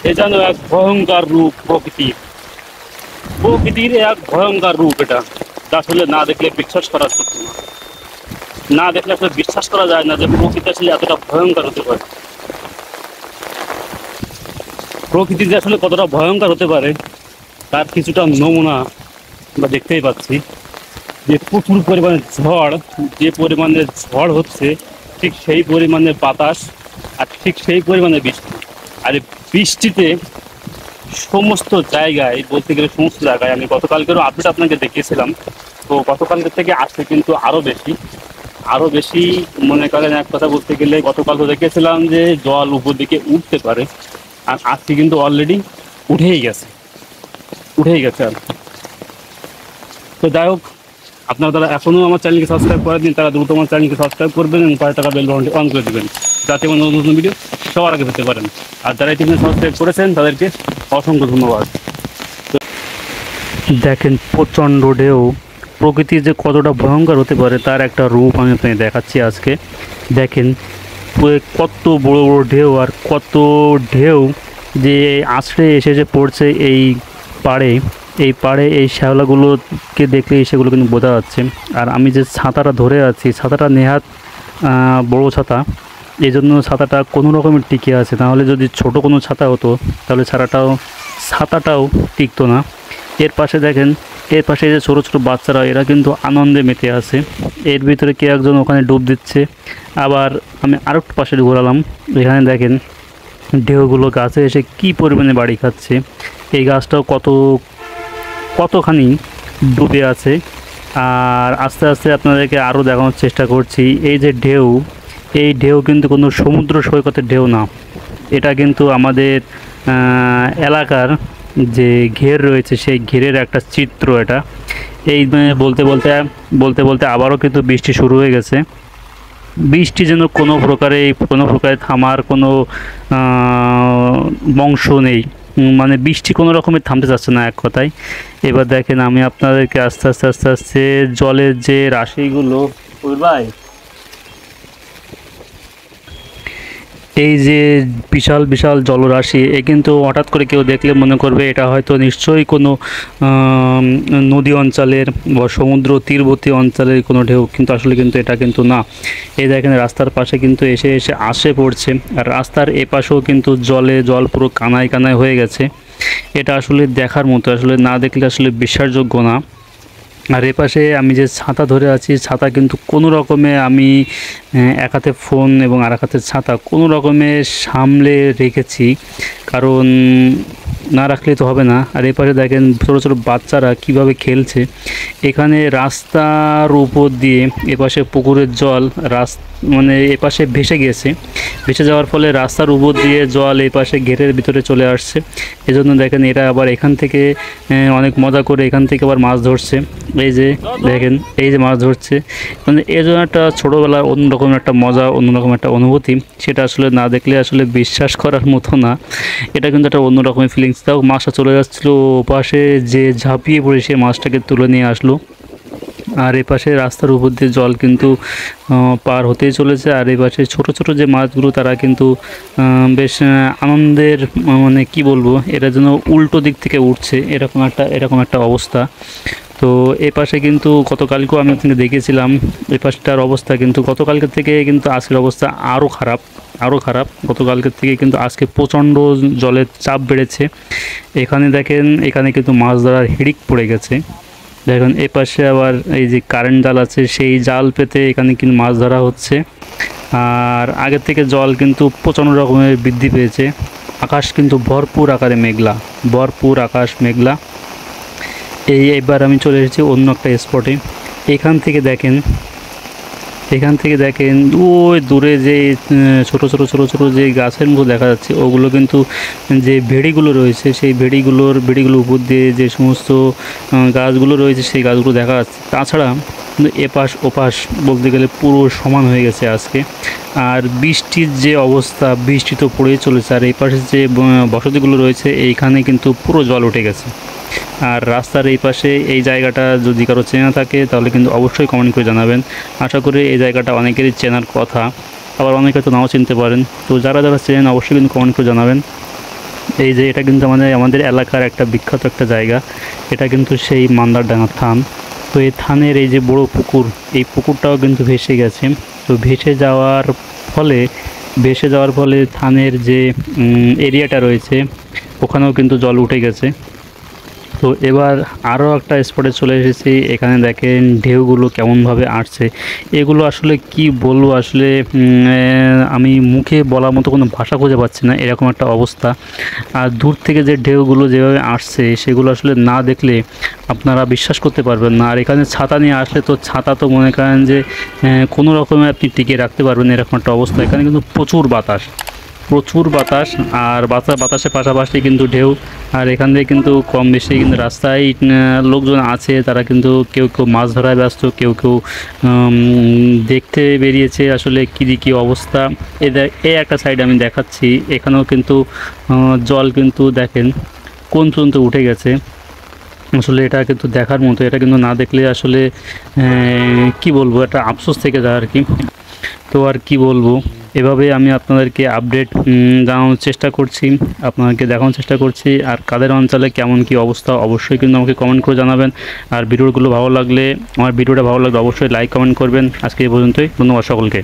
এ যেন এক ভয়ঙ্কর রূপ প্রকৃতির। প্রকৃতির এক ভয়ঙ্কর রূপ এটা, যা আসলে না দেখলে বিশ্বাস করা সত্যি না। না দেখলে আসলে বিশ্বাস করা যায় না যে প্রকৃতি আসলে এতটা ভয়ঙ্কর হতে পারে। প্রকৃতি যে আসলে কতটা ভয়ঙ্কর হতে পারে তার কিছুটা নমুনা আমরা দেখতেই পাচ্ছি। যে প্রচুর পরিমাণে ঝড়, যে পরিমাণে ঝড় হচ্ছে ঠিক সেই পরিমাণে বাতাস, আর ঠিক সেই পরিমাণে বৃষ্টি। আর এই বৃষ্টিতে সমস্ত জায়গায়, বলতে গেলে সমস্ত জায়গায়, আমি গতকালকেরও আপডেট আপনাকে দেখিয়েছিলাম, তো গতকালকের থেকে আজকে কিন্তু আরও বেশি মনে করেন। এক কথা বলতে গেলে গতকাল তো দেখেছিলাম যে জল উপর দিকে উঠতে পারে, আর আজকে কিন্তু অলরেডি উঠেই গেছে আর। তো যাই হোক, আপনারা যারা এখনও আমার চ্যানেলকে সাবস্ক্রাইব করে দিন, তারা দ্রুত আমার চ্যানেলকে সাবস্ক্রাইব করবেন এবং 5 টাকা বেল বাটনটি অন করে দেবেন, যাতে আমার নতুন নতুন ভিডিও সবার আগে পেতে পারেন। আর যারা ইতিমধ্যে সাবস্ক্রাইব করেছেন তাদেরকে অসংখ্য ধন্যবাদ। দেখেন প্রচণ্ড ঢেউ, প্রকৃতি যে কতটা ভয়ঙ্কর হতে পারে তার একটা রূপ আমি আপনাকে দেখাচ্ছি আজকে। দেখেন কত বড় বড় ঢেউ, আর কত ঢেউ যে আছড়ে এসে যে পড়ছে এই পাড়ে এই শ্যাওলাগুলোকে দেখলে সেগুলো কিন্তু বোঝা যাচ্ছে। আর আমি যে ছাতাটা ধরে আছি, ছাতাটা নেহাত বড় ছাতা, এই জন্য ছাতাটা কোনো রকমের টিকে আছে। তাহলে যদি ছোট কোনো ছাতা হতো তাহলে ছাতাটাও টিকতো না। এর পাশে দেখেন, এর পাশে যে ছোটো ছোটো বাচ্চারা, এরা কিন্তু আনন্দে মেতে আছে। এর ভিতরে কে একজন ওখানে ডুব দিচ্ছে। আবার আমি আরেকটু পাশে ঘোরালাম, এখানে দেখেন ঢেউগুলো গাছে এসে কি পরিমাণে বাড়ি খাচ্ছে। এই গাছটাও কতখানি ডুবে আছে। আর আস্তে আস্তে আপনাদেরকে আরও দেখানোর চেষ্টা করছি। এই যে ঢেউ, এই ঢেউ কিন্তু কোনো সমুদ্র সৈকতের ঢেউ না, এটা কিন্তু আমাদের এলাকার যে ঘের রয়েছে সেই ঘেরের একটা চিত্র এটা। এই বলতে বলতে আবারও কিন্তু বৃষ্টি শুরু হয়ে গেছে। বৃষ্টি যেন কোনো প্রকারে থামার কোনো বংশ নেই, মানে বৃষ্টি কোনো রকমের থামতে চাচ্ছে না এক কথায়। এবার দেখেন আমি আপনাদেরকে আস্তে আস্তে জলের যে রাশিগুলো, ভাই এই যে বিশাল বিশাল জলরাশি, এ কিন্তু হঠাৎ করে কেউ দেখলে মনে করবে এটা হয়তো নিশ্চয়ই কোনো নদী অঞ্চলের বা সমুদ্র তীরবর্তী অঞ্চলের কোনো ঢেউ, কিন্তু আসলে কিন্তু এটা কিন্তু না। এই দেখেন রাস্তার পাশে কিন্তু এসে আসে পড়ছে, আর রাস্তার এপাশেও কিন্তু জল পুরো কানায় কানায় হয়ে গেছে। এটা আসলে দেখার মতো, আসলে না দেখলে আসলে বিশ্বাসযোগ্য না। আর এপাশে আমি যে ছাতা ধরে আছি, ছাতা কিন্তু কোনো রকমে আমি এক হাতে ফোন এবং আর এক হাতে ছাতা কোনো রকমে সামলে রেখেছি, কারণ না রাখলে তো হবে না। আর এপাশে দেখেন ছোটো ছোটো বাচ্চারা কিভাবে খেলছে। এখানে রাস্তার উপর দিয়ে এপাশে পুকুরের জল মানে এপাশে ভেসে যাওয়ার ফলে রাস্তার উপর দিয়ে জল এপাশে ঘেরের ভিতরে চলে আসছে। এজন্য দেখেন এরা আবার এখান থেকে অনেক মজা করে এখান থেকে আবার মাছ ধরছে। এই যে দেখেন, এই যে মাছ ধরছে, মানে এই জন্য একটা ছোটোবেলার অন্যরকম একটা মজা, অন্যরকম একটা অনুভূতি, সেটা আসলে না দেখলে আসলে বিশ্বাস করার মতো না। এটা কিন্তু একটা অন্যরকমের ফিলিংস। তাও মাছটা চলে যাচ্ছিলো ওপাশে, যে ঝাঁপিয়ে পড়ে সে মাছটাকে তুলে নিয়ে আসলো। আর এপাশে রাস্তার উপর দিয়ে জল কিন্তু পার হতেই চলেছে। আর এপাশে ছোট ছোট যে মাছগুলো তারা কিন্তু বেশ আনন্দের, মানে কি বলবো, এরা যেন উল্টো দিক থেকে উঠছে, এরকম একটা অবস্থা। তো এ পাশে কিন্তু গতকালকেও আমি আপনাকে দেখেছিলাম, এই পাশটার অবস্থা কিন্তু গতকালকের থেকে কিন্তু আজকের অবস্থা আরও খারাপ। গতকালকের থেকে কিন্তু আজকে প্রচণ্ড জলের চাপ বেড়েছে। এখানে দেখেন, এখানে কিন্তু মাছ ধরার হিড়িক পড়ে গেছে। দেখুন এ পাশে আবার এই যে কারেন্ট জাল আছে, সেই জাল পেতে এখানে কিন্তু মাছ ধরা হচ্ছে। আর আগের থেকে জল কিন্তু প্রচণ্ড রকমের বৃদ্ধি পেয়েছে। আকাশ কিন্তু ভরপুর আকাশ মেঘলা। এইবার আমি চলে এসেছি অন্য একটা স্পটে। এখান থেকে দেখেন ওই দূরে যে ছোট ছোট যে গাছের মতো দেখা যাচ্ছে, ওগুলো কিন্তু যে ভেড়িগুলো রয়েছে, সেই ভেড়িগুলোর উপর দিয়ে যে সমস্ত গাছগুলো রয়েছে সেই গাছগুলো দেখা যাচ্ছে। তাছাড়া এপাশ ওপাশ বলতে গেলে পুরো সমান হয়ে গেছে আজকে। আর বৃষ্টির যে অবস্থা, বৃষ্টি তো পড়েই চলেছে। আর এই পাশে যে বসতিগুলো রয়েছে এইখানে কিন্তু পুরো জল উঠে গেছে। আর রাস্তার এই পাশে এই জায়গাটা যদি কারো চেনা থাকে তাহলে কিন্তু অবশ্যই কমেন্ট করে জানাবেন। আশা করি এই জায়গাটা অনেকেরই চেনার কথা, আবার অনেকে তো নাও চিনতে পারেন। তো যারা চেনেন অবশ্যই কিন্তু কমেন্ট করে জানাবেন। এই যে এটা কিন্তু আমাদের এলাকার একটা বিখ্যাত একটা জায়গা, এটা কিন্তু সেই মান্দারডাঙ্গা থান। তো এই থানের এই যে বড় পুকুর, এই পুকুরটাও কিন্তু ভেসে গেছে। তো ফলে ভেসে যাওয়ার ফলে থানের যে এরিয়াটা রয়েছে ওখানেও কিন্তু জল উঠে গেছে। তো এবার আরও একটা স্পটে চলে এসেছি, এখানে দেখেন ঢেউগুলো কেমনভাবে আসছে। এগুলো আসলে কি বলবো, আসলে আমি মুখে বলার মতো কোনো ভাষা খুঁজে পাচ্ছি না, এরকম একটা অবস্থা। আর দূর থেকে যে ঢেউগুলো যেভাবে আসছে সেগুলো আসলে না দেখলে আপনারা বিশ্বাস করতে পারবেন না। আর এখানে ছাতা নিয়ে আসলে তো ছাতা তো মনে করেন যে কোনো রকমে আপনি টিকিয়ে রাখতে পারবেন, এরকম একটা অবস্থা। এখানে কিন্তু প্রচুর বাতাস, আর বাতাসের পাশাপাশি কিন্তু ঢেউ। আর এখান থেকে কিন্তু কম বেশি কিন্তু রাস্তায় লোকজন আছে, তারা কিন্তু কেউ কেউ মাছ ধরায় ব্যস্ত, কেউ কেউ দেখতে বেরিয়েছে আসলে কী অবস্থা। এই একটা সাইড আমি দেখাচ্ছি, এখানেও কিন্তু জল কিন্তু দেখেন কোন পর্যন্ত উঠে গেছে। আসলে এটা কিন্তু দেখার মতো, এটা কিন্তু না দেখলে আসলে কি বলবো, একটা আফসোস থেকে যায় আর কি। তো আর কি বলবো, এভাবে আমি আপনাদেরকে আপডেট জানানোর চেষ্টা করছি, আপনাদেরকে দেখানোর চেষ্টা করছি। আর কাদের অঞ্চলে কেমন কি অবস্থা অবশ্যই কিন্তু আমাকে কমেন্ট করে জানাবেন। আর ভিডিওটা ভালো লাগলে অবশ্যই লাইক কমেন্ট করবেন। আজকে এই পর্যন্তই, ধন্যবাদ সকলকে।